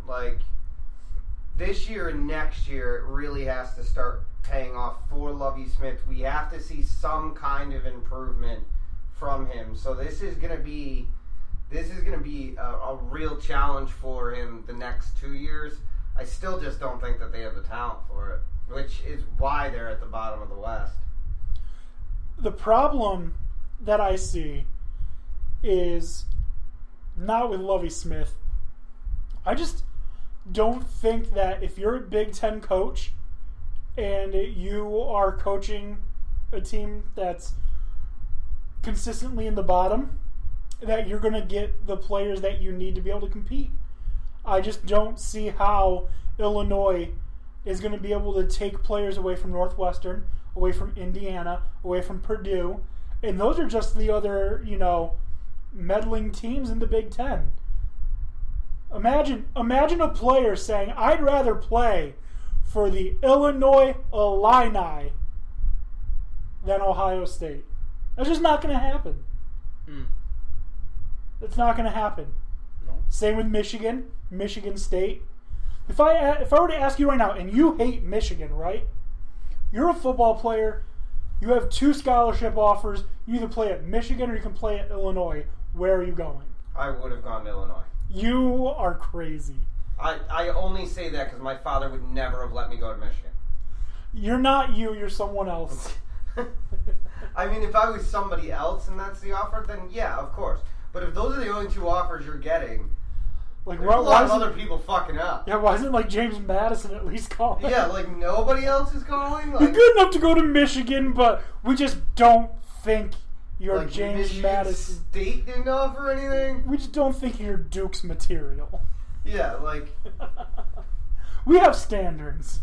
Like, this year and next year, it really has to start paying off for Lovie Smith. We have to see some kind of improvement from him. So this is going to be a real challenge for him the next 2 years. I still just don't think that they have the talent for it, which is why they're at the bottom of the West. The problem that I see is not with Lovie Smith. I just don't think that if you're a Big Ten coach and you are coaching a team that's consistently in the bottom, that you're going to get the players that you need to be able to compete. I just don't see how Illinois is going to be able to take players away from Northwestern, away from Indiana, away from Purdue, and those are just the other, meddling teams in the Big Ten. Imagine a player saying, "I'd rather play for the Illinois Illini than Ohio State." That's just not going to happen. It's not going to happen. No. Same with Michigan State. If I were to ask you right now, and you hate Michigan, right? You're a football player. You have 2 scholarship offers. You either play at Michigan or you can play at Illinois. Where are you going? I would have gone to Illinois. You are crazy. I only say that because my father would never have let me go to Michigan. You're not you. You're someone else. I mean, if I was somebody else and that's the offer, then yeah, of course. But if those are the only 2 offers you're getting, Like, there's a lot of other people fucking up. Yeah, why isn't James Madison at least calling? Yeah, nobody else is calling. You're good enough to go to Michigan, but we just don't think you're James Michigan Madison. State didn't offer anything. We just don't think you're Duke's material. Yeah, we have standards.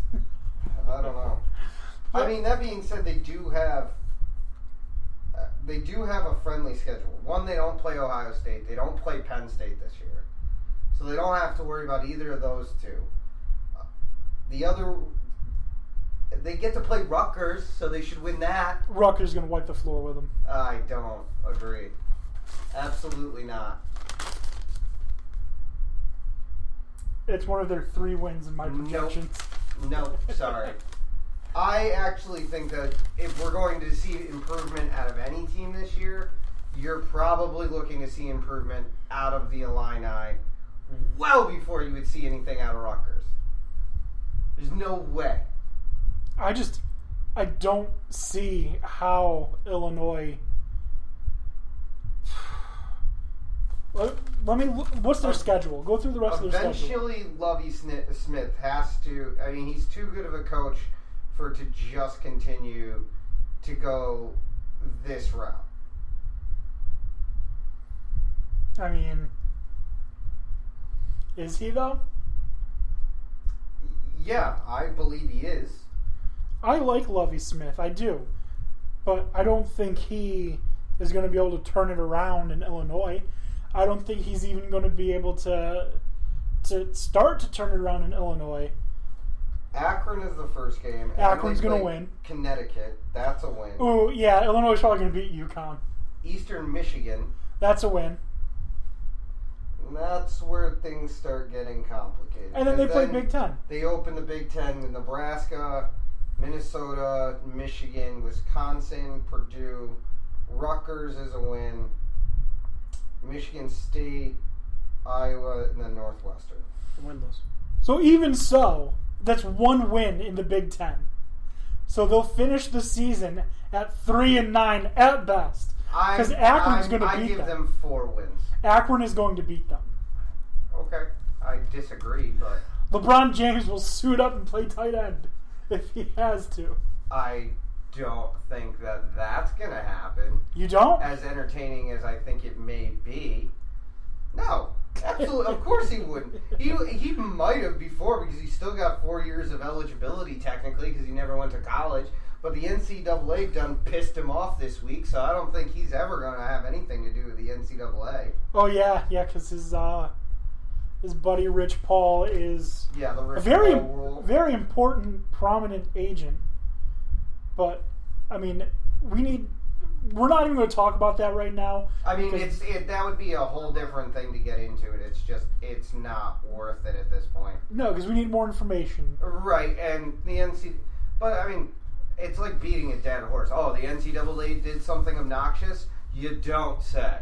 I don't know. I mean, that being said, they do have a friendly schedule. One, they don't play Ohio State. They don't play Penn State this year. So they don't have to worry about either of those 2. The other, they get to play Rutgers, so they should win that. Rutgers going to wipe the floor with them. I don't agree. Absolutely not. It's one of their 3 wins in my projections. Nope, sorry. I actually think that if we're going to see improvement out of any team this year, you're probably looking to see improvement out of the Illini well before you would see anything out of Rutgers. There's no way. I don't see how Illinois... What's their schedule? Go through the rest of their schedule. Eventually, Lovie Smith has to... I mean, he's too good of a coach for it to just continue to go this route. I mean, is he though? Yeah, I believe he is. I like Lovie Smith, I do. But I don't think he is going to be able to turn it around in Illinois. I don't think he's even going to be able to start to turn it around in Illinois. Akron is the first game. Akron's going to win. Connecticut, that's a win. Oh, yeah, Illinois is probably going to beat UConn. Eastern Michigan. That's a win. That's where things start getting complicated. And then they play Big Ten. They open the Big Ten with Nebraska, Minnesota, Michigan, Wisconsin, Purdue. Rutgers is a win. Michigan State, Iowa, and then Northwestern. Win those. So even so, that's 1 win in the Big Ten. So they'll finish the season at 3-9 at best. Because Akron's going to beat them. I give them 4 wins. Akron is going to beat them. Okay. I disagree, but... LeBron James will suit up and play tight end if he has to. I don't think that that's going to happen. You don't? As entertaining as I think it may be. No. Absolutely. Of course he wouldn't. He might have before because he still got 4 years of eligibility technically because he never went to college. But the NCAA done pissed him off this week, so I don't think he's ever going to have anything to do with the NCAA. Oh, yeah, because his buddy Rich Paul is the a very important, prominent agent. But, I mean, we need we're not even going to talk about that right now. I mean, that would be a whole different thing to get into it. It's not worth it at this point. No, because we need more information. Right, and but I mean, it's like beating a dead horse. Oh, the NCAA did something obnoxious? You don't say.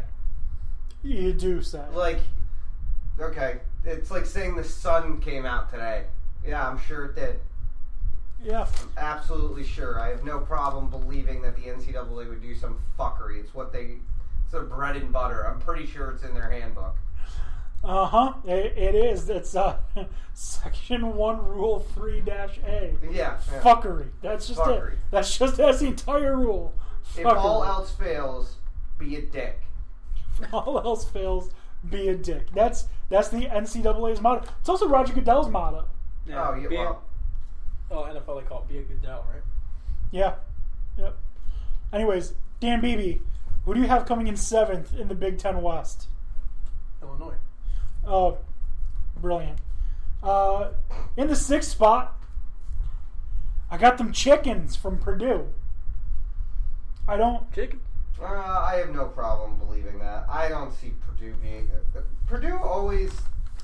You do say. Like, okay, it's like saying the sun came out today. Yeah, I'm sure it did. Yeah. I'm absolutely sure. I have no problem believing that the NCAA would do some fuckery. It's their bread and butter. I'm pretty sure it's in their handbook. It is. It's Section 1, Rule 3-A. Yeah. Fuckery. That's just fuckery. it. That's the entire rule. Fuckery. If all else fails, be a dick. If all else fails, be a dick. That's the NCAA's motto. It's also Roger Goodell's motto. Yeah. Oh, yeah. NFL, they call it be a Goodell, right? Yeah. Yep. Anyways, Dan Beebe, who do you have coming in 7th in the Big Ten West? Illinois. Oh, brilliant. In the 6th spot, I got them chickens from Purdue. Chicken? I have no problem believing that. I don't see Purdue being... Purdue always...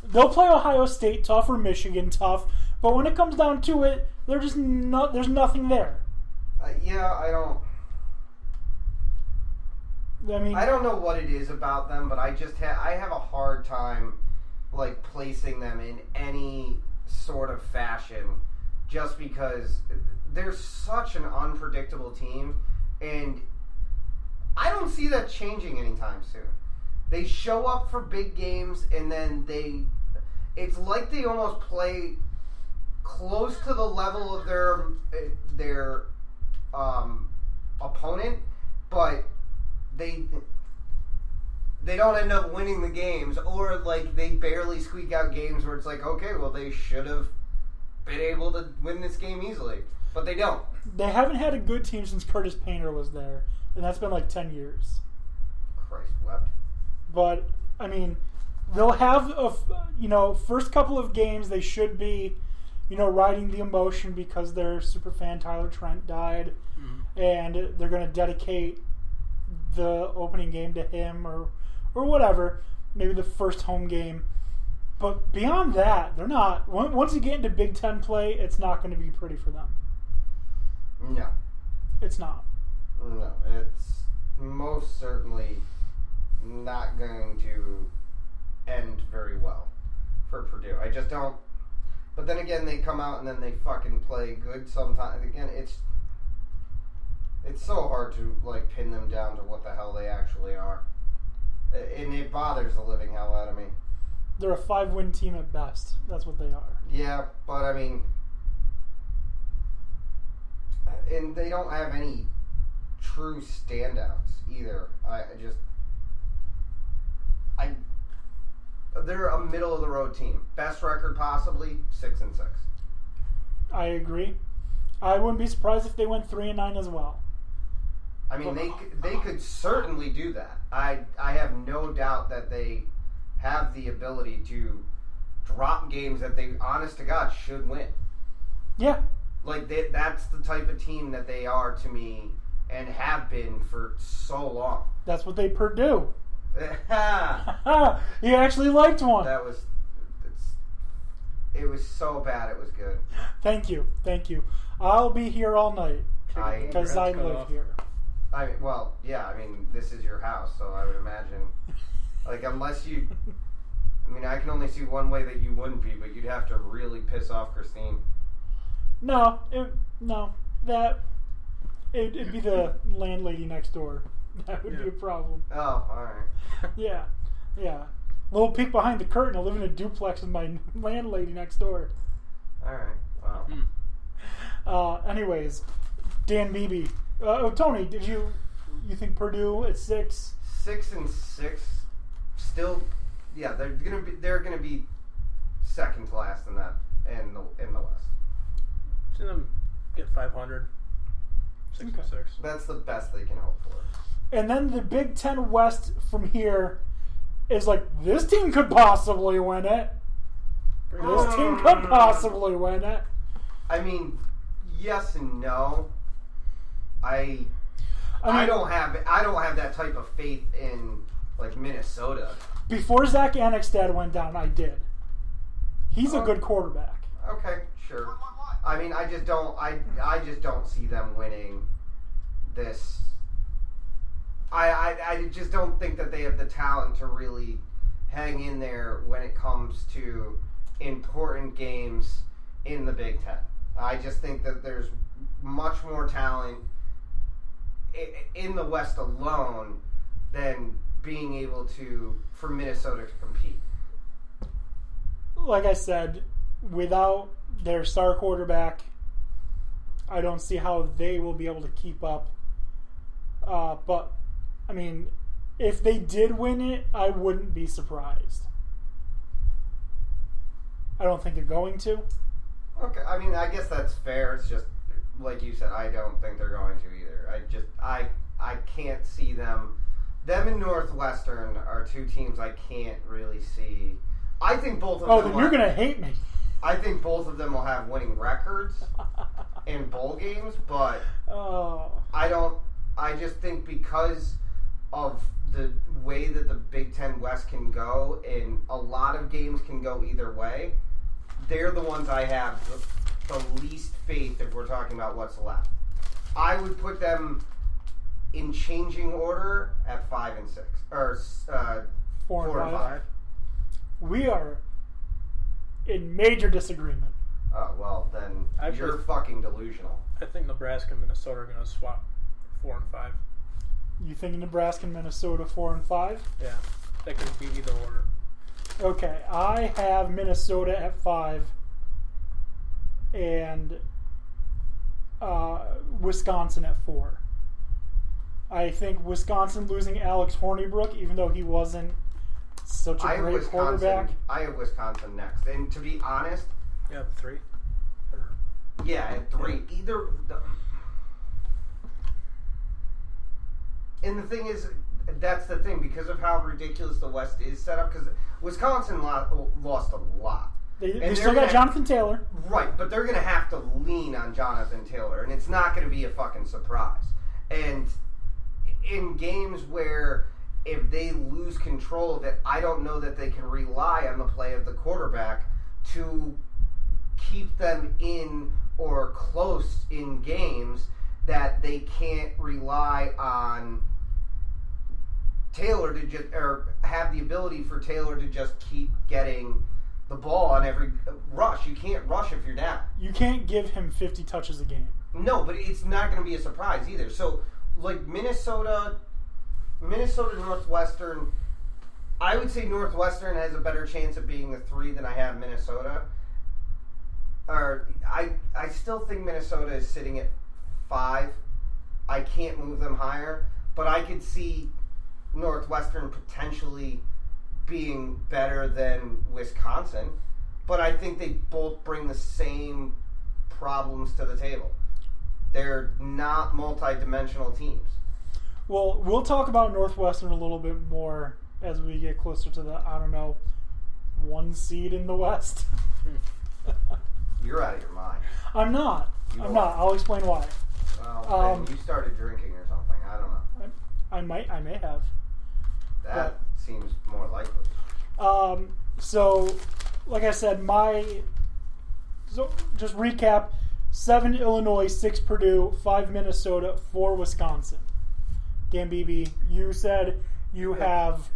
They'll play Ohio State tough or Michigan tough, but when it comes down to it, there's nothing there. Yeah, I don't... I don't know what it is about them, but I have a hard time like placing them in any sort of fashion just because they're such an unpredictable team, and I don't see that changing anytime soon. They show up for big games, and then it's like they almost play close to the level of their opponent, but they don't end up winning the games, or like they barely squeak out games where it's like, okay, well, they should have been able to win this game easily, but they don't. They haven't had a good team since Curtis Painter was there, and that's been like 10 years. Christ wept. But I mean, they'll have first couple of games they should be, riding the emotion because their superfan Tyler Trent died, and they're going to dedicate the opening game to him or whatever, maybe the first home game. But beyond that, they're not. Once you get into Big Ten play, it's not going to be pretty for them. No. It's not. No, it's most certainly not going to end very well for Purdue. I just don't. But then again, they come out and then they fucking play good sometimes. Again, it's so hard to like pin them down to what the hell they actually are, and it bothers the living hell out of me. They're a 5-win team at best. That's what they are. Yeah, but I mean, and they don't have any true standouts either. They're a middle of the road team. Best record possibly 6-6. I agree. I wouldn't be surprised if they went 3-9 as well. I mean, they could certainly do that. I have no doubt that they have the ability to drop games that they, honest to God, should win. Yeah. Like, that's the type of team that they are to me and have been for so long. That's what they Purdue. You You actually liked one. It was so bad it was good. Thank you. I'll be here all night because I live here. This is your house, so I would imagine, like, unless you, I can only see one way that you wouldn't be, but you'd have to really piss off Christine. It'd be the landlady next door. That would be a problem. Oh, all right. Yeah. Little peek behind the curtain. I live in a duplex with my landlady next door. All right. Wow. Anyways, Dan Beebe. Tony, did you think Purdue at 6? 6-6. Still, yeah, they're gonna be second to last in that in the West. See them get 500. 6-6. That's the best they can hope for. And then the Big Ten West from here is like, this team could possibly win it. This team could possibly win it. I mean, yes and no. I don't have that type of faith in like Minnesota. Before Zach Annexstad went down, I did. He's a good quarterback. Okay, sure. I mean, I just don't see them winning this. I just don't think that they have the talent to really hang in there when it comes to important games in the Big Ten. I just think that there's much more talent in the West alone than being able for Minnesota to compete. Like I said, without their star quarterback, I don't see how they will be able to keep up. But, I mean, if they did win it, I wouldn't be surprised. I don't think they're going to. Okay, I mean, I guess that's fair. It's just, like you said, I don't think they're going to either. I can't see them. Them and Northwestern are two teams I can't really see. I think both of them... Oh, then you're going to hate me. I think both of them will have winning records in bowl games, but I just think because of the way that the Big Ten West can go, and a lot of games can go either way, they're the ones I have the least faith if we're talking about what's left. I would put them in changing order at 5 and 6, or 4 and 5. We are in major disagreement. Oh, well, then you're fucking delusional. I think Nebraska and Minnesota are going to swap 4 and 5. You think Nebraska and Minnesota 4 and 5? Yeah, that could be either order. Okay, I have Minnesota at 5 and Wisconsin at 4. I think Wisconsin losing Alex Hornibrook, even though he wasn't such a great quarterback. I have Wisconsin next. And to be honest... Yeah, 3? Yeah, at 3. Either... And the thing is, that's the thing, because of how ridiculous the West is set up, because Wisconsin lost a lot. They still got Jonathan Taylor. Right, but they're going to have to lean on Jonathan Taylor, and it's not going to be a fucking surprise. And in games where if they lose control of it, I don't know that they can rely on the play of the quarterback to keep them in or close in games that they can't rely on Taylor to just, or have the ability for Taylor to just keep getting the ball on every rush. You can't rush if you're down. You can't give him 50 touches a game. No, but it's not going to be a surprise either. So, like Minnesota, Northwestern, I would say Northwestern has a better chance of being the 3 than I have Minnesota. Or I still think Minnesota is sitting at 5. I can't move them higher, but I could see Northwestern potentially being better than Wisconsin. But I think they both bring the same problems to the table. They're not multi-dimensional teams. Well, we'll talk about Northwestern a little bit more as we get closer to the, 1 seed in the West. You're out of your mind. I'm not. I'll explain why. Well, you started drinking or something. I don't know. I may have. That seems more likely. So, like I said, just recap: 7 Illinois, 6 Purdue, 5 Minnesota, 4 Wisconsin. Dan Beebe, you said you have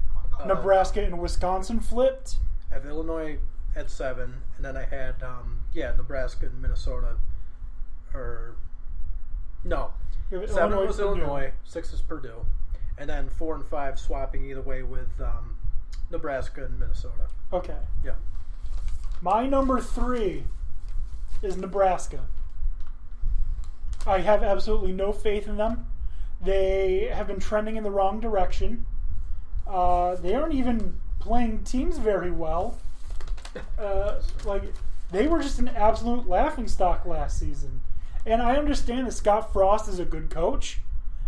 Nebraska and Wisconsin flipped. I have Illinois at 7, and then I had Nebraska and Minnesota. Or no, 7 was Illinois, 6 is Purdue, and then 4 and 5 swapping either way with Nebraska and Minnesota. Okay. Yeah. My number 3 is Nebraska. I have absolutely no faith in them. They have been trending in the wrong direction. They aren't even playing teams very well. They were just an absolute laughingstock last season. And I understand that Scott Frost is a good coach.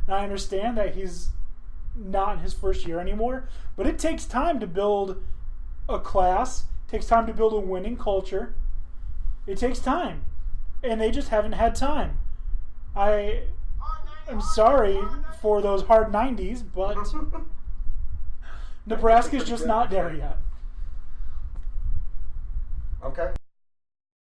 And I understand that he's not in his first year anymore. But it takes time to build a class. It takes time to build a winning culture. It takes time. And they just haven't had time. I'm sorry for those hard 90s, but Nebraska's just not there yet. Okay.